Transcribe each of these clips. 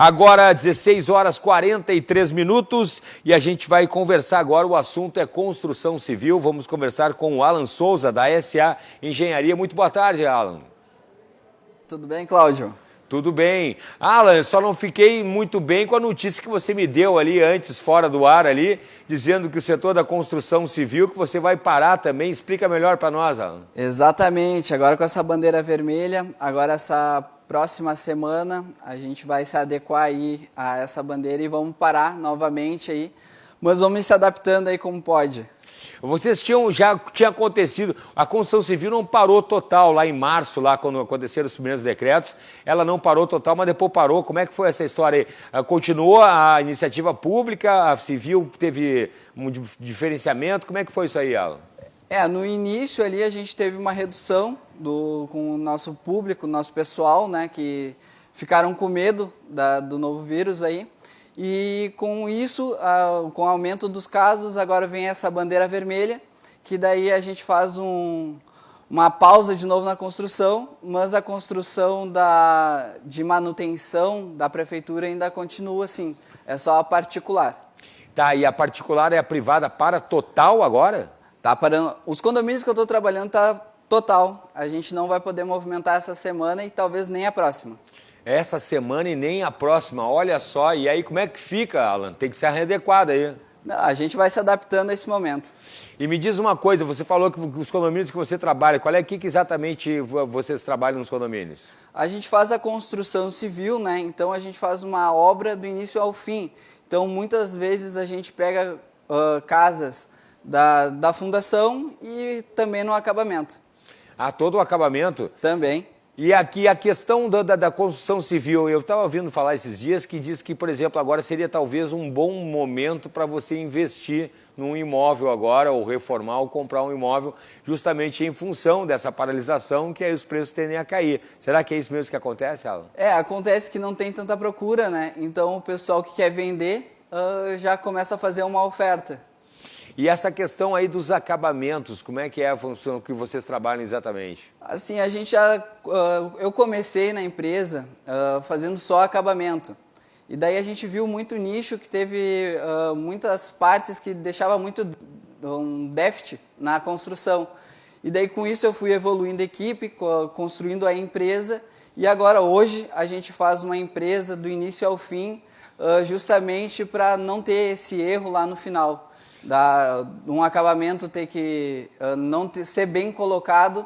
Agora, 16 horas 43 minutos e a gente vai conversar agora. O assunto é construção civil. Vamos conversar com o Alan Souza, da SA Engenharia. Muito boa tarde, Alan. Tudo bem, Cláudio? Tudo bem. Alan, só não fiquei muito bem com a notícia que você me deu ali antes, fora do ar ali, dizendo que o setor da construção civil, que você vai parar também. Explica melhor para nós, Alan. Exatamente. Agora com essa bandeira vermelha, agora essa próxima semana a gente vai se adequar aí a essa bandeira e vamos parar novamente aí, mas vamos se adaptando aí como pode. Vocês já tinha acontecido, a construção civil não parou total lá em março, lá quando aconteceram os primeiros decretos, ela não parou total, mas depois parou. Como é que foi essa história aí? Continuou a iniciativa pública, a civil teve um diferenciamento, como é que foi isso aí, Alan? No início ali a gente teve uma redução com o nosso público, nosso pessoal, né, que ficaram com medo do novo vírus aí. E com isso, com o aumento dos casos, agora vem essa bandeira vermelha, que daí a gente faz uma pausa de novo na construção, mas a construção de manutenção da prefeitura ainda continua assim, é só a particular. Tá, e a particular é a privada para total agora? Tá parando. Os condomínios que eu estou trabalhando tá total. A gente não vai poder movimentar essa semana e talvez nem a próxima. Essa semana e nem a próxima, olha só. E aí como é que fica, Alan? Tem que ser adequado aí. Não, a gente vai se adaptando a esse momento. E me diz uma coisa, você falou que os condomínios que você trabalha, qual é que exatamente vocês trabalham nos condomínios? A gente faz a construção civil, né? Então a gente faz uma obra do início ao fim. Então muitas vezes a gente pega casas da fundação e também no acabamento. Ah, todo o acabamento? Também. E aqui a questão da construção civil, eu estava ouvindo falar esses dias que diz que, por exemplo, agora seria talvez um bom momento para você investir num imóvel agora, ou reformar, ou comprar um imóvel, justamente em função dessa paralisação, que aí os preços tendem a cair. Será que é isso mesmo que acontece, Alan? Acontece que não tem tanta procura, né? Então o pessoal que quer vender já começa a fazer uma oferta. E essa questão aí dos acabamentos, como é que é a função que vocês trabalham exatamente? Assim, eu comecei na empresa fazendo só acabamento. E daí a gente viu muito nicho que teve muitas partes que deixava muito um déficit na construção. E daí com isso eu fui evoluindo a equipe, construindo a empresa. E agora hoje a gente faz uma empresa do início ao fim, justamente para não ter esse erro lá no final. Um acabamento ter que ser bem colocado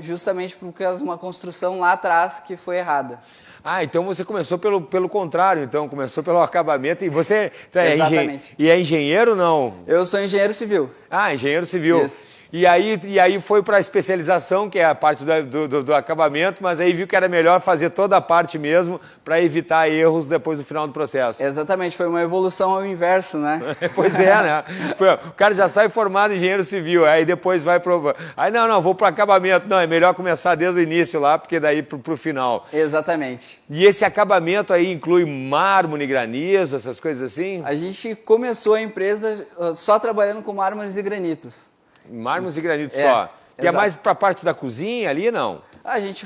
justamente por causa de uma construção lá atrás que foi errada. Ah, então você começou pelo contrário, então começou pelo acabamento e você Exatamente. E é engenheiro ou não? Eu sou engenheiro civil. Ah, engenheiro civil. Isso. E aí foi para a especialização, que é a parte do acabamento, mas aí viu que era melhor fazer toda a parte mesmo para evitar erros depois do final do processo. Exatamente, foi uma evolução ao inverso, né? Pois é, né? O cara já sai formado em engenheiro civil, aí depois vai pro... Aí não, vou para acabamento. Não, é melhor começar desde o início lá, porque daí pro final. Exatamente. E esse acabamento aí inclui mármore, granizo, essas coisas assim? A gente começou a empresa só trabalhando com mármores e granitos. Mármores e granitos só. Que exato. É mais para a parte da cozinha ali, não? A gente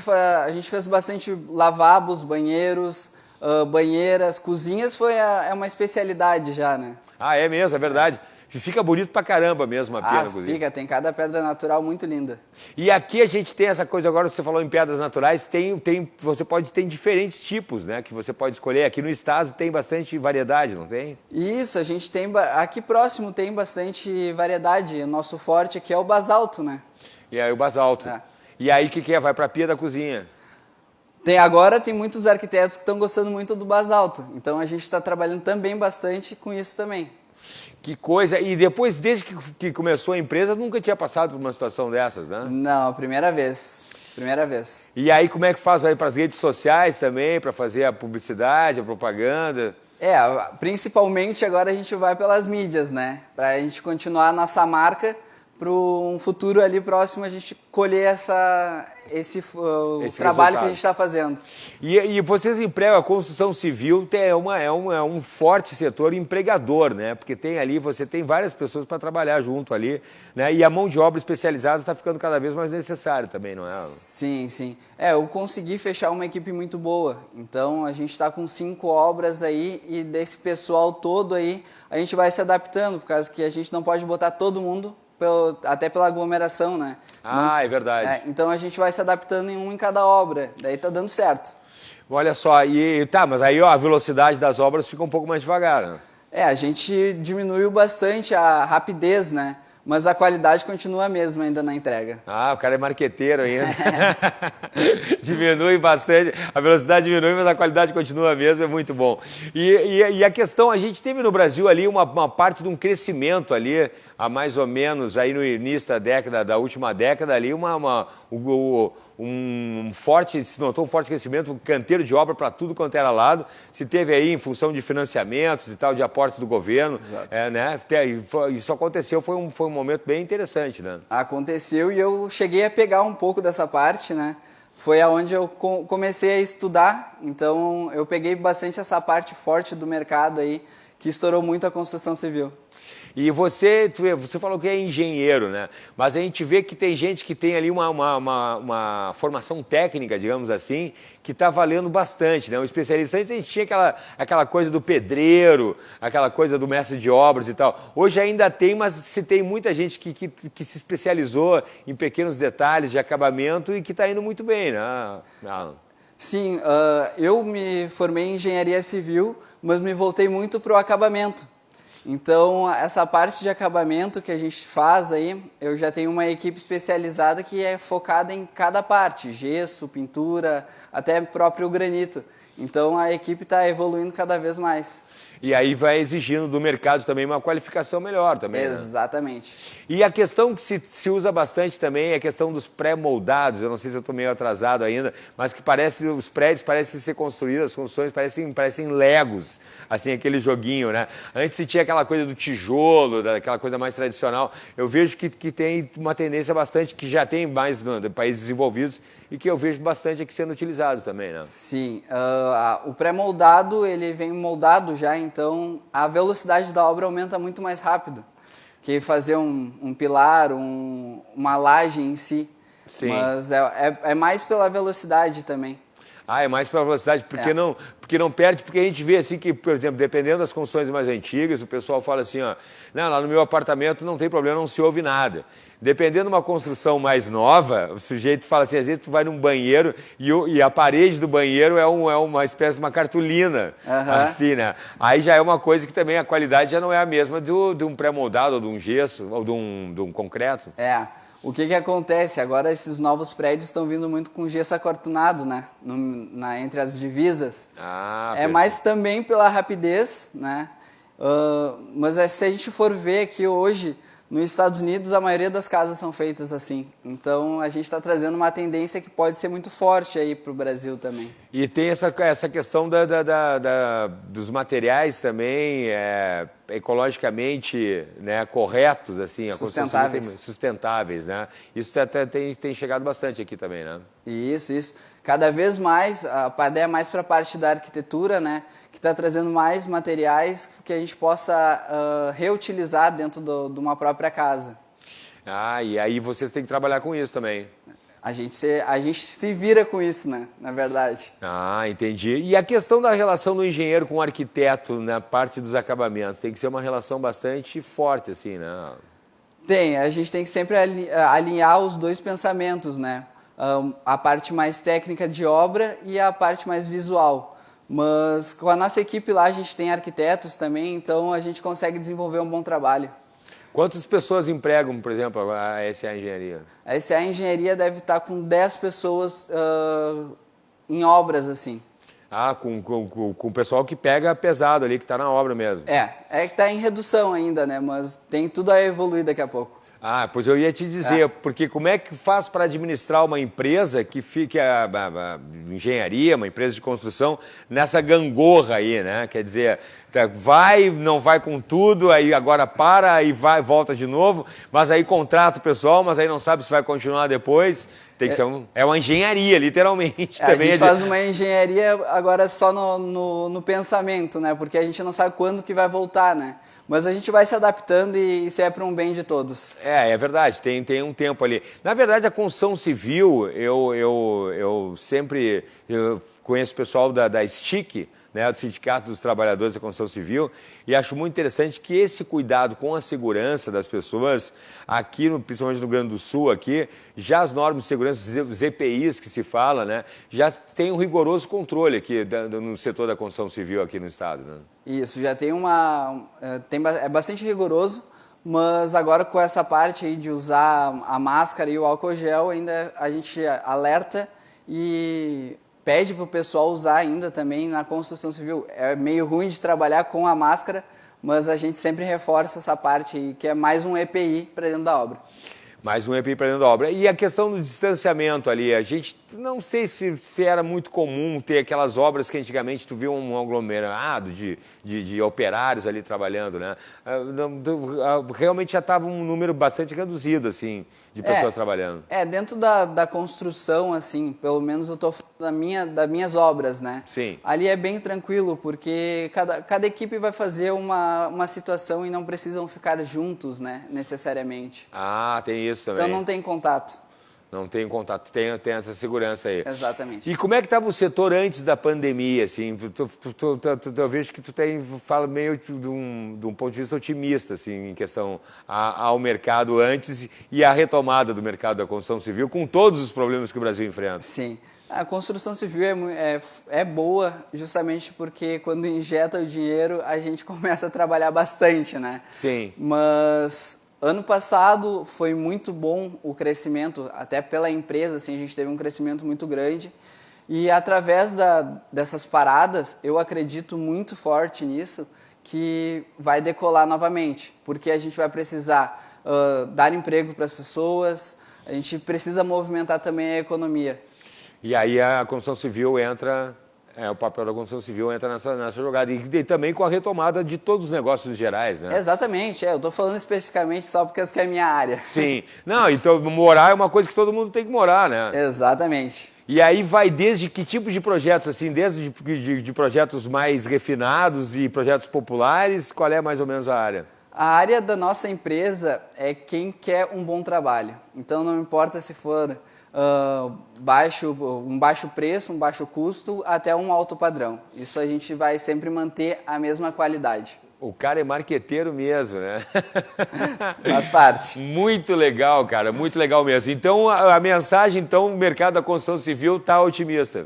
fez bastante lavabos, banheiros, banheiras, cozinhas é uma especialidade já, né? Ah, é mesmo, é verdade. Fica bonito pra caramba mesmo a pia na cozinha. Fica, tem cada pedra natural muito linda. E aqui a gente tem essa coisa, agora que você falou em pedras naturais, você pode ter diferentes tipos, né? Que você pode escolher. Aqui no estado tem bastante variedade, não tem? Isso, a gente tem, aqui próximo tem bastante variedade. O nosso forte aqui é o basalto, né? E aí o basalto. E aí o que é? Vai pra pia da cozinha. Agora tem muitos arquitetos que estão gostando muito do basalto. Então a gente está trabalhando também bastante com isso também. Que coisa. E depois, desde que começou a empresa, nunca tinha passado por uma situação dessas, né? Não, primeira vez. Primeira vez. E aí como é que faz aí para as redes sociais também, para fazer a publicidade, a propaganda? Principalmente agora a gente vai pelas mídias, né? Para a gente continuar a nossa marca, para um futuro ali próximo a gente colher esse trabalho que a gente está fazendo. E vocês empregam, a construção civil é um forte setor empregador, né? Porque tem ali, você tem várias pessoas para trabalhar junto ali, né? E a mão de obra especializada está ficando cada vez mais necessária também, não é? Sim, sim. Eu consegui fechar uma equipe muito boa. Então, a gente está com 5 obras aí e desse pessoal todo aí, a gente vai se adaptando, por causa que a gente não pode botar todo mundo, até pela aglomeração, né? É verdade. Então, a gente vai se adaptando em cada obra. Daí tá dando certo. Olha só, mas aí ó, a velocidade das obras fica um pouco mais devagar, né? A gente diminuiu bastante a rapidez, né? Mas a qualidade continua a mesma ainda na entrega. O cara é marqueteiro ainda. Diminui bastante, a velocidade diminui, mas a qualidade continua a mesma, é muito bom. E a questão, a gente teve no Brasil ali uma parte de um crescimento ali, há mais ou menos, aí no início da última década ali, se notou um forte crescimento, um canteiro de obra para tudo quanto era lado, se teve aí em função de financiamentos e tal, de aportes do governo, né? Isso aconteceu, foi um momento bem interessante, né? Aconteceu e eu cheguei a pegar um pouco dessa parte, né? Foi aonde eu comecei a estudar, então eu peguei bastante essa parte forte do mercado aí, que estourou muito a construção civil. E você falou que é engenheiro, né? Mas a gente vê que tem gente que tem ali uma formação técnica, digamos assim, que está valendo bastante, né? O especialista, antes a gente tinha aquela coisa do pedreiro, aquela coisa do mestre de obras e tal. Hoje ainda tem, mas se tem muita gente que se especializou em pequenos detalhes de acabamento e que está indo muito bem, né? Sim, eu me formei em engenharia civil, mas me voltei muito para o acabamento. Então, essa parte de acabamento que a gente faz aí, eu já tenho uma equipe especializada que é focada em cada parte, gesso, pintura, até próprio granito. Então, a equipe está evoluindo cada vez mais. E aí vai exigindo do mercado também uma qualificação melhor também, né? Exatamente. E a questão que se usa bastante também é a questão dos pré-moldados. Eu não sei se eu estou meio atrasado ainda, mas que os prédios parecem ser construídos, as construções parecem Legos, assim, aquele joguinho, né? Antes se tinha aquela coisa do tijolo, aquela coisa mais tradicional. Eu vejo que tem uma tendência bastante, que já tem mais no países desenvolvidos, e que eu vejo bastante aqui sendo utilizado também, né? Sim, o pré-moldado, ele vem moldado já, então a velocidade da obra aumenta muito mais rápido que fazer um pilar, uma laje em si. Sim. Mas é mais pela velocidade também. É mais pela velocidade, porque não perde, porque a gente vê assim que, por exemplo, dependendo das construções mais antigas, o pessoal fala assim, ó, não, lá no meu apartamento não tem problema, não se ouve nada. Dependendo de uma construção mais nova, o sujeito fala assim, às vezes tu vai num banheiro e a parede do banheiro é uma espécie de uma cartolina, assim, né? Aí já é uma coisa que também a qualidade já não é a mesma de um pré-moldado, ou de um gesso, ou de um concreto. O que acontece? Agora esses novos prédios estão vindo muito com gesso acortunado, né? Entre as divisas. Mais também pela rapidez, né? Mas se a gente for ver aqui hoje, nos Estados Unidos a maioria das casas são feitas assim. Então a gente está trazendo uma tendência que pode ser muito forte aí para o Brasil também. E tem essa questão dos materiais também ecologicamente, né, corretos, assim, sustentáveis, né? Isso até tem chegado bastante aqui também, né? Isso. Cada vez mais, a Pardé é mais para a parte da arquitetura, né? Que está trazendo mais materiais que a gente possa reutilizar dentro de uma própria casa. E aí vocês têm que trabalhar com isso também. A gente se vira com isso, né? Na verdade. Entendi. E a questão da relação do engenheiro com o arquiteto na parte dos acabamentos, tem que ser uma relação bastante forte, assim, né? A gente tem que sempre alinhar os dois pensamentos, né? A parte mais técnica de obra e a parte mais visual. Mas com a nossa equipe lá, a gente tem arquitetos também, então a gente consegue desenvolver um bom trabalho. Quantas pessoas empregam, por exemplo, a SA Engenharia? A SA Engenharia deve estar com 10 pessoas em obras, assim. Com o pessoal que pega pesado ali, que está na obra mesmo. É que está em redução ainda, né? Mas tem tudo a evoluir daqui a pouco. Ah, pois eu ia te dizer, porque como é que faz para administrar uma empresa que fique a engenharia, uma empresa de construção, nessa gangorra aí, né? Quer dizer, vai, não vai com tudo, aí agora para, aí vai, volta de novo, mas aí contrata o pessoal, mas aí não sabe se vai continuar depois. Tem que ser uma engenharia, literalmente. Também a gente faz uma engenharia agora só no pensamento, né? Porque a gente não sabe quando que vai voltar, né? Mas a gente vai se adaptando e isso é para um bem de todos. É verdade, tem um tempo ali. Na verdade, a construção civil, eu sempre conheço o pessoal da STIC, né, do Sindicato dos Trabalhadores da Construção Civil, e acho muito interessante que esse cuidado com a segurança das pessoas, aqui, principalmente no Rio Grande do Sul, aqui, já as normas de segurança, os EPIs que se fala, né, já tem um rigoroso controle aqui no setor da construção civil aqui no estado. Né? Isso, já tem é bastante rigoroso, mas agora com essa parte aí de usar a máscara e o álcool gel, ainda a gente alerta e pede para o pessoal usar ainda também na construção civil. É meio ruim de trabalhar com a máscara, mas a gente sempre reforça essa parte aí, que é mais um EPI para dentro da obra. Mais um EPI para dentro da obra. E a questão do distanciamento ali, a gente não sei se era muito comum ter aquelas obras que antigamente tu via um aglomerado de operários ali trabalhando, né? Realmente já estava um número bastante reduzido, assim, de pessoas trabalhando. Dentro da construção, assim, pelo menos eu estou falando das minhas obras, né? Sim. Ali é bem tranquilo, porque cada equipe vai fazer uma situação e não precisam ficar juntos, né, necessariamente. Ah, tem isso também. Então não tem contato. Não tem contato, tem essa segurança aí. Exatamente. E como é que estava o setor antes da pandemia, assim? Eu vejo que tu fala meio de um ponto de vista otimista, assim, em questão ao mercado antes e à retomada do mercado da construção civil, com todos os problemas que o Brasil enfrenta. Sim. A construção civil é boa justamente porque quando injeta o dinheiro, a gente começa a trabalhar bastante, né? Sim. Mas ano passado foi muito bom o crescimento, até pela empresa, assim, a gente teve um crescimento muito grande. E através dessas paradas, eu acredito muito forte nisso, que vai decolar novamente, porque a gente vai precisar dar emprego para as pessoas, a gente precisa movimentar também a economia. E aí a construção civil entra, o papel da construção civil entra nessa jogada. E também com a retomada de todos os negócios gerais, né? Exatamente, eu estou falando especificamente só porque essa é a minha área. Sim. Não, então morar é uma coisa que todo mundo tem que morar, né? Exatamente. E aí vai desde que tipo de projetos, assim, desde de projetos mais refinados e projetos populares, qual é mais ou menos a área? A área da nossa empresa é quem quer um bom trabalho. Então não importa se for um baixo preço, um baixo custo, até um alto padrão. Isso a gente vai sempre manter a mesma qualidade. O cara é marqueteiro mesmo, né? Faz parte. Muito legal, cara, muito legal mesmo. Então, a mensagem, então, o mercado da construção civil está otimista.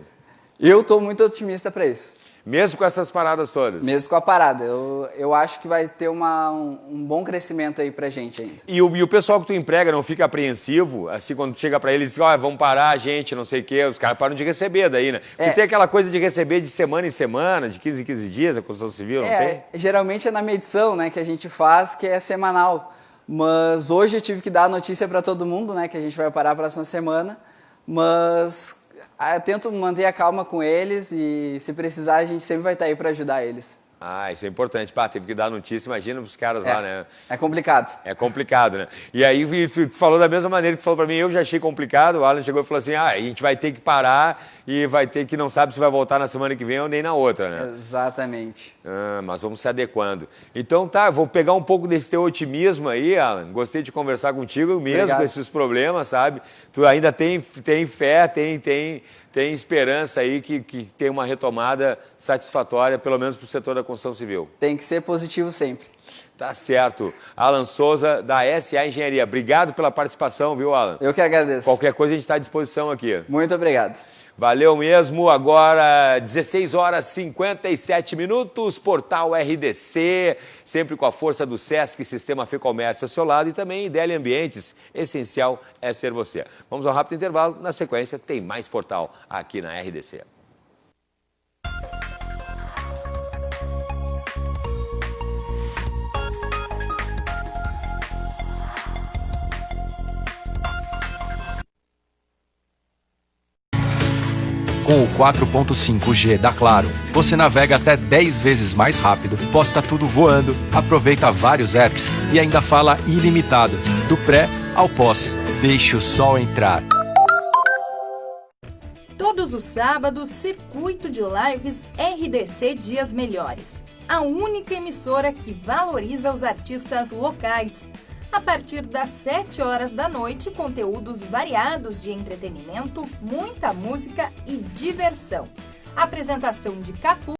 Eu estou muito otimista para isso. Mesmo com essas paradas todas? Mesmo com a parada. Eu acho que vai ter um bom crescimento aí pra gente ainda. E o pessoal que tu emprega não fica apreensivo? Assim, quando tu chega pra eles e diz, vamos parar, gente, não sei o quê, os caras param de receber daí, né? Porque tem aquela coisa de receber de semana em semana, de 15 em 15 dias, a construção civil, não tem? Geralmente é na medição, né, que a gente faz, que é semanal. Mas hoje eu tive que dar a notícia pra todo mundo, né, que a gente vai parar a próxima semana. Mas eu tento manter a calma com eles e, se precisar, a gente sempre vai estar aí para ajudar eles. Ah, isso é importante. Pá, teve que dar notícia, imagina os caras lá, né? É complicado. É complicado, né? E aí, tu falou da mesma maneira que tu falou pra mim, eu já achei complicado, o Alan chegou e falou assim, a gente vai ter que parar e vai ter que, não sabe se vai voltar na semana que vem ou nem na outra, né? Exatamente. Mas vamos se adequando. Então tá, vou pegar um pouco desse teu otimismo aí, Alan, gostei de conversar contigo mesmo. Obrigado. Com esses problemas, sabe? Tu ainda tem fé, tem esperança aí que tem uma retomada satisfatória, pelo menos para o setor da construção civil. Tem que ser positivo sempre. Tá certo. Alan Souza, da SA Engenharia. Obrigado pela participação, viu, Alan? Eu que agradeço. Qualquer coisa a gente está à disposição aqui. Muito obrigado. Valeu mesmo. Agora, 16h57, Portal RDC, sempre com a força do Sesc, Sistema Fê Comércio ao seu lado e também IDELI Ambientes. Essencial é ser você. Vamos ao rápido intervalo. Na sequência, tem mais Portal aqui na RDC. Com o 4.5G da Claro, você navega até 10 vezes mais rápido, posta tudo voando, aproveita vários apps e ainda fala ilimitado, do pré ao pós. Deixe o sol entrar. Todos os sábados, circuito de lives RDC Dias Melhores. A única emissora que valoriza os artistas locais. A partir das 7 horas da noite, conteúdos variados de entretenimento, muita música e diversão. Apresentação de Capu